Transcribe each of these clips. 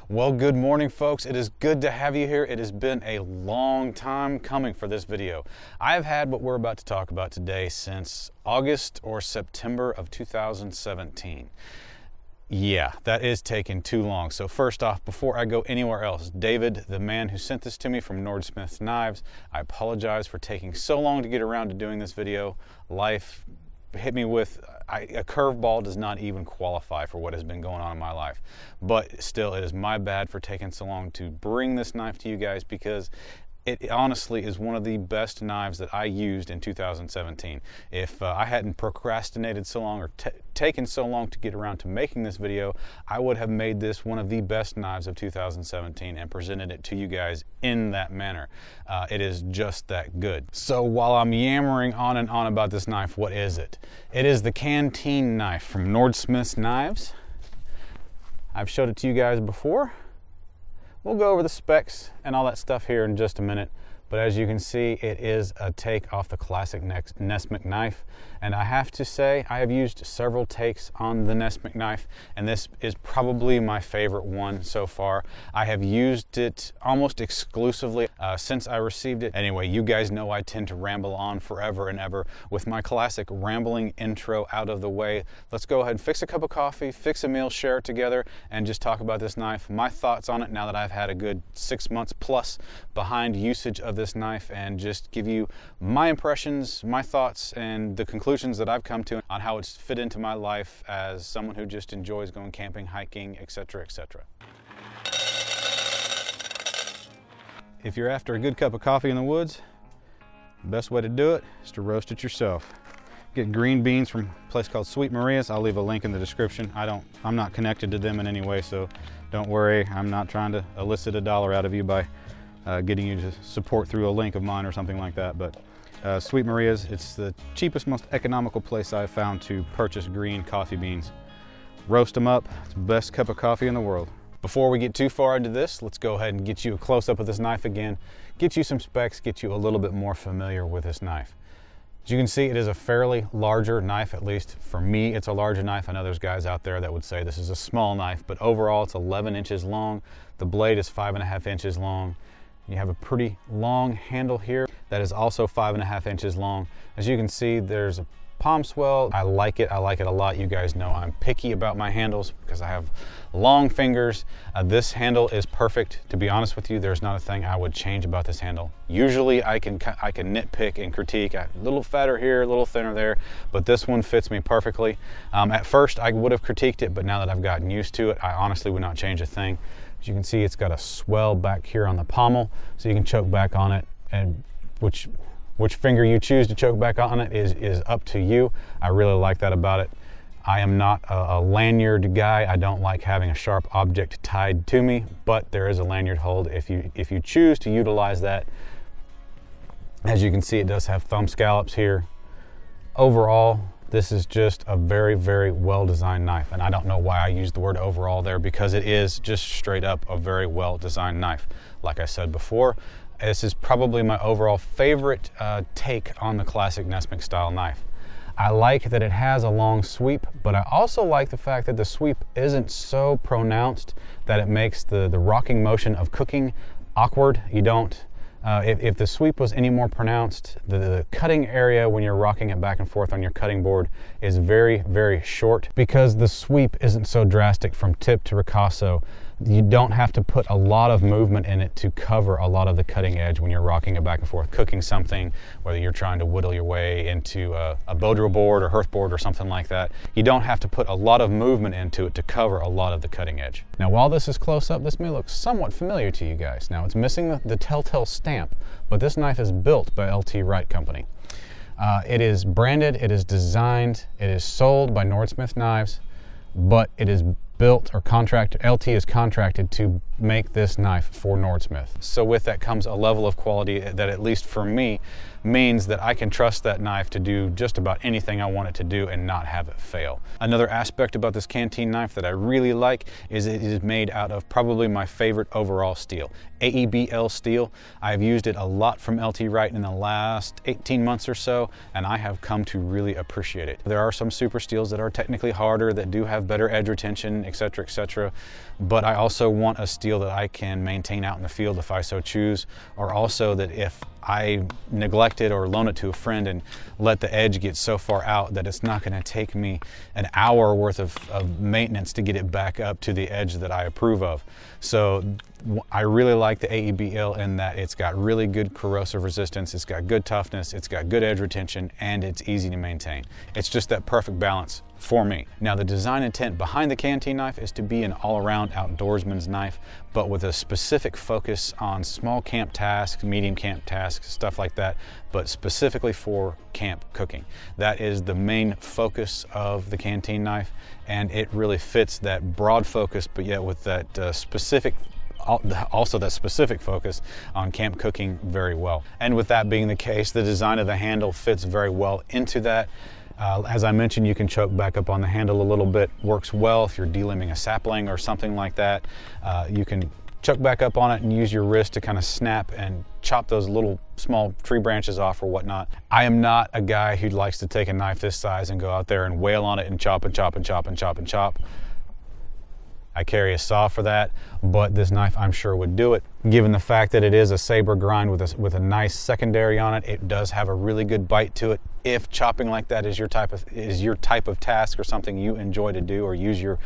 Well, good morning, folks. It is good to have you here. It has been a long time coming for this video. I have had what we're about to talk about today since August or September of 2017. Yeah, that is taking too long. So first off, before I go anywhere else, David, the man who sent this to me from Nordsmith Knives, I apologize for taking so long to get around to doing this video. Life hit me with a curveball. Does not even qualify for what has been going on in my life, but still, it is my bad for taking so long to bring this knife to you guys, because it honestly is one of the best knives that I used in 2017. If I hadn't procrastinated so long or taken so long to get around to making this video, I would have made this one of the best knives of 2017 and presented it to you guys in that manner. It is just that good. So while I'm yammering on and on about this knife, what is it? It is the Canteen Knife from Nordsmith Knives. I've showed it to you guys before. We'll go over the specs and all that stuff here in just a minute, but as you can see, it is a take off the classic Nessmuck knife, and I have to say I have used several takes on the Nessmuck knife, and this is probably my favorite one so far. I have used it almost exclusively since I received it. Anyway, you guys know I tend to ramble on forever and ever. With my classic rambling intro out of the way, let's go ahead and fix a cup of coffee, fix a meal, share it together, and just talk about this knife, my thoughts on it now that I've had a good 6 months plus behind usage of this knife, and just give you my impressions, my thoughts, and the conclusions that I've come to on how it's fit into my life as someone who just enjoys going camping, hiking, etc., etc. If you're after a good cup of coffee in the woods, the best way to do it is to roast it yourself. Get green beans from a place called Sweet Maria's. I'll leave a link in the description. I'm not connected to them in any way, so don't worry. I'm not trying to elicit a dollar out of you by getting you to support through a link of mine or something like that. But Sweet Maria's, it's the cheapest, most economical place I've found to purchase green coffee beans. Roast them up. It's the best cup of coffee in the world. Before we get too far into this, let's go ahead and get you a close-up of this knife again, get you some specs, get you a little bit more familiar with this knife. As you can see, it is a fairly larger knife. At least for me, it's a larger knife. I know there's guys out there that would say this is a small knife, but overall it's 11 inches long. The blade is 5.5 inches long. You have a pretty long handle here that is also 5.5 inches long. As you can see, there's a palm swell. I like it a lot. You guys know I'm picky about my handles because I have long fingers. This handle is perfect. To be honest with you, there's not a thing I would change about this handle. Usually I can nitpick and critique. A little fatter here, a little thinner there, but this one fits me perfectly. At first I would have critiqued it, but now that I've gotten used to it, I honestly would not change a thing. As you can see, it's got a swell back here on the pommel, so you can choke back on it, and which finger you choose to choke back on it is up to you. I really like that about it. I am not a lanyard guy. I don't like having a sharp object tied to me, but there is a lanyard hold if you choose to utilize that. As you can see, it does have thumb scallops here. Overall, this is just a very, very well-designed knife, and I don't know why I used the word overall there, because it is just straight up a very well-designed knife. Like I said before, this is probably my overall favorite take on the classic Nessmuck style knife. I like that it has a long sweep, but I also like the fact that the sweep isn't so pronounced that it makes the rocking motion of cooking awkward. You don't, if the sweep was any more pronounced, the cutting area when you're rocking it back and forth on your cutting board is very, very short, because the sweep isn't so drastic from tip to ricasso. You don't have to put a lot of movement in it to cover a lot of the cutting edge when you're rocking it back and forth, cooking something, whether you're trying to whittle your way into a bow drill board or hearth board or something like that. You don't have to put a lot of movement into it to cover a lot of the cutting edge. Now, while this is close up, this may look somewhat familiar to you guys. Now, it's missing the telltale stamp, but this knife is built by LT Wright Company. It is branded, it is designed, it is sold by Nordsmith Knives, but it is built or contracted, LT is contracted to make this knife for Nordsmith. So with that comes a level of quality that, at least for me, means that I can trust that knife to do just about anything I want it to do and not have it fail. Another aspect about this Canteen knife that I really like is it is made out of probably my favorite overall steel, AEB-L steel. I've used it a lot from LT Wright in the last 18 months or so, and I have come to really appreciate it. There are some super steels that are technically harder, that do have better edge retention etc., etc. But I also want a steel that I can maintain out in the field if I so choose, or also that if I neglect it or loan it to a friend and let the edge get so far out that it's not going to take me an hour worth of maintenance to get it back up to the edge that I approve of. So I really like the AEB-L in that it's got really good corrosive resistance, it's got good toughness, it's got good edge retention, and it's easy to maintain. It's just that perfect balance for me. Now, the design intent behind the Canteen knife is to be an all-around outdoorsman's knife, but with a specific focus on small camp tasks, medium camp tasks, stuff like that, but specifically for camp cooking. That is the main focus of the Canteen knife, and it really fits that broad focus, but yet with that also that specific focus on camp cooking very well. And with that being the case, the design of the handle fits very well into that. As I mentioned, you can choke back up on the handle a little bit. Works well if you're delimbing a sapling or something like that. You can choke back up on it and use your wrist to kind of snap and chop those little small tree branches off or whatnot. I am not a guy who likes to take a knife this size and go out there and wail on it and chop and chop and chop and chop and chop. I carry a saw for that, but this knife I'm sure would do it. Given the fact that it is a saber grind with a nice secondary on it, it does have a really good bite to it. If chopping like that is your type of task or something you enjoy to do or use your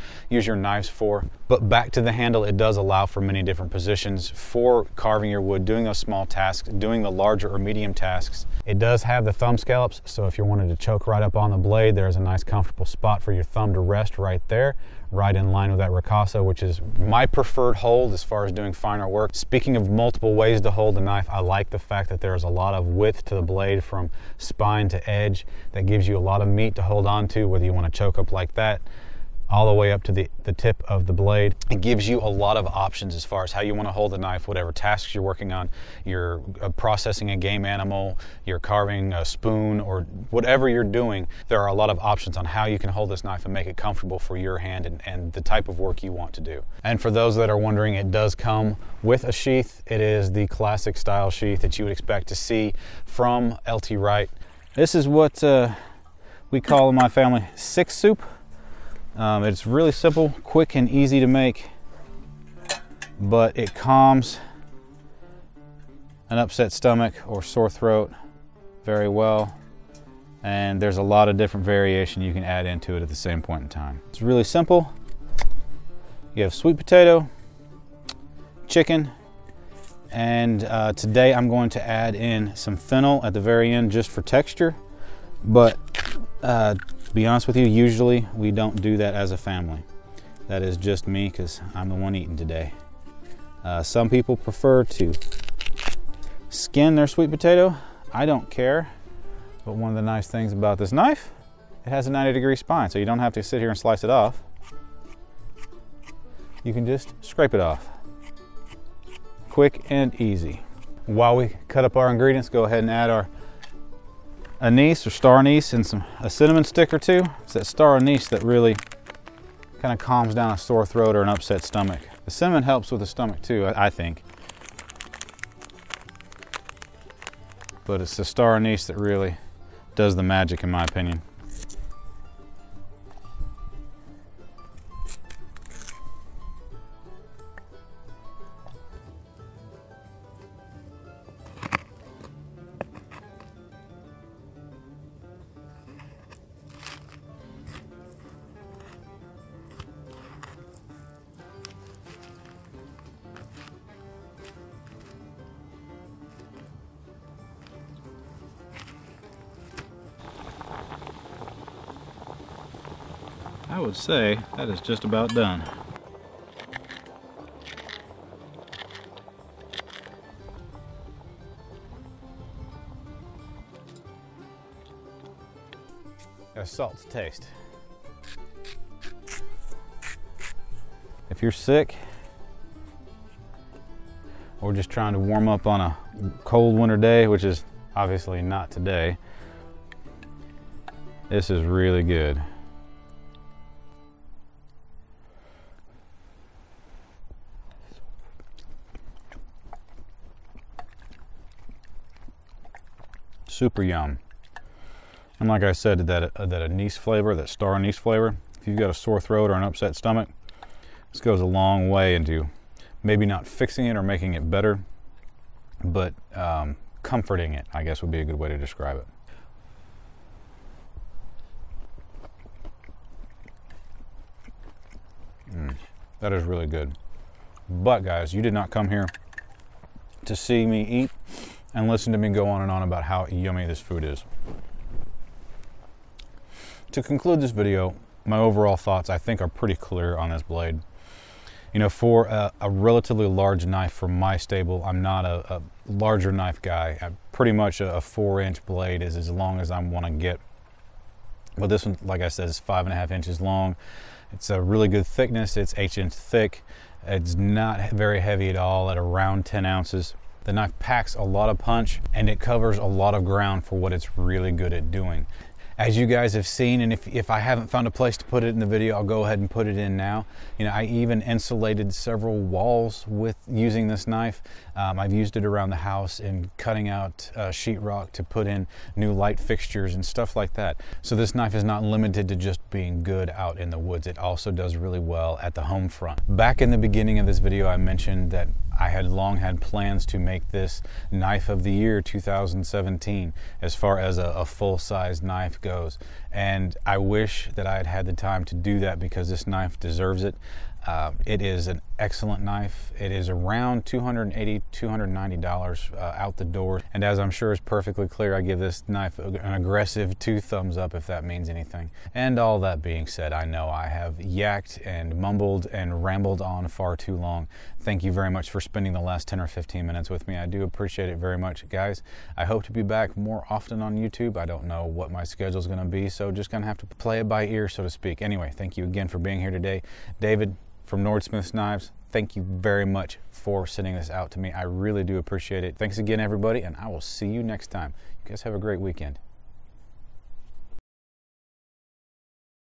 knives for. But back to the handle, it does allow for many different positions for carving your wood, doing those small tasks, doing the larger or medium tasks. It does have the thumb scallops, so if you're wanting to choke right up on the blade, there's a nice comfortable spot for your thumb to rest right there, right in line with that ricasso, which is my preferred hold as far as doing finer work. Speaking of multiple ways to hold the knife, I like the fact that there's a lot of width to the blade from spine to edge. That gives you a lot of meat to hold on to, whether you want to choke up like that all the way up to the tip of the blade. It gives you a lot of options as far as how you want to hold the knife, whatever tasks you're working on. You're processing a game animal, you're carving a spoon, or whatever you're doing, there are a lot of options on how you can hold this knife and make it comfortable for your hand and the type of work you want to do. And for those that are wondering, it does come with a sheath. It is the classic style sheath that you would expect to see from LT Wright. This is what we call in my family six soup. It's really simple, quick and easy to make, but it calms an upset stomach or sore throat very well, and there's a lot of different variation you can add into it at the same point in time. It's really simple. You have sweet potato, chicken, and today I'm going to add in some fennel at the very end just for texture, but to be honest with you, usually we don't do that as a family. That is just me because I'm the one eating today. Some people prefer to skin their sweet potato. I don't care, but one of the nice things about this knife, it has a 90-degree spine, so you don't have to sit here and slice it off. You can just scrape it off. Quick and easy. While we cut up our ingredients, go ahead and add our anise or star anise and a cinnamon stick or two. It's that star anise that really kind of calms down a sore throat or an upset stomach. The cinnamon helps with the stomach too, I think. But it's the star anise that really does the magic in my opinion. I would say that is just about done. Got salt to taste. If you're sick or just trying to warm up on a cold winter day, which is obviously not today, this is really good. Super yum. And like I said, that anise flavor, that star anise flavor, if you've got a sore throat or an upset stomach, This goes a long way into maybe not fixing it or making it better, but comforting it, I guess would be a good way to describe it. That is really good. But guys, you did not come here to see me eat and listen to me go on and on about how yummy this food is. To conclude this video, my overall thoughts I think are pretty clear on this blade. You know, for a relatively large knife for my stable, I'm not a larger knife guy. I'm pretty much a 4-inch blade is as long as I want to get. But this one, like I said, is 5.5 inches long. It's a really good thickness. It's 1/8 inch thick. It's not very heavy at all at around 10 ounces. The knife packs a lot of punch and it covers a lot of ground for what it's really good at doing. As you guys have seen, and if I haven't found a place to put it in the video, I'll go ahead and put it in now. You know, I even insulated several walls with using this knife. I've used it around the house in cutting out sheetrock to put in new light fixtures and stuff like that. So this knife is not limited to just being good out in the woods. It also does really well at the home front. Back in the beginning of this video, I mentioned that I had long had plans to make this knife of the year 2017 as far as a full-size knife goes, and I wish that I had had the time to do that because this knife deserves it. It is an excellent knife. It is around $280, $290 out the door, and as I'm sure is perfectly clear, I give this knife an aggressive 2 thumbs up if that means anything. And all that being said, I know I have yacked and mumbled and rambled on far too long. Thank you very much for spending the last 10 or 15 minutes with me. I do appreciate it very much, guys. I hope to be back more often on YouTube. I don't know what my schedule is going to be, so just going to have to play it by ear, so to speak. Anyway, thank you again for being here today. David from Nordsmith Knives, thank you very much for sending this out to me. I really do appreciate it. Thanks again, everybody, and I will see you next time. You guys have a great weekend.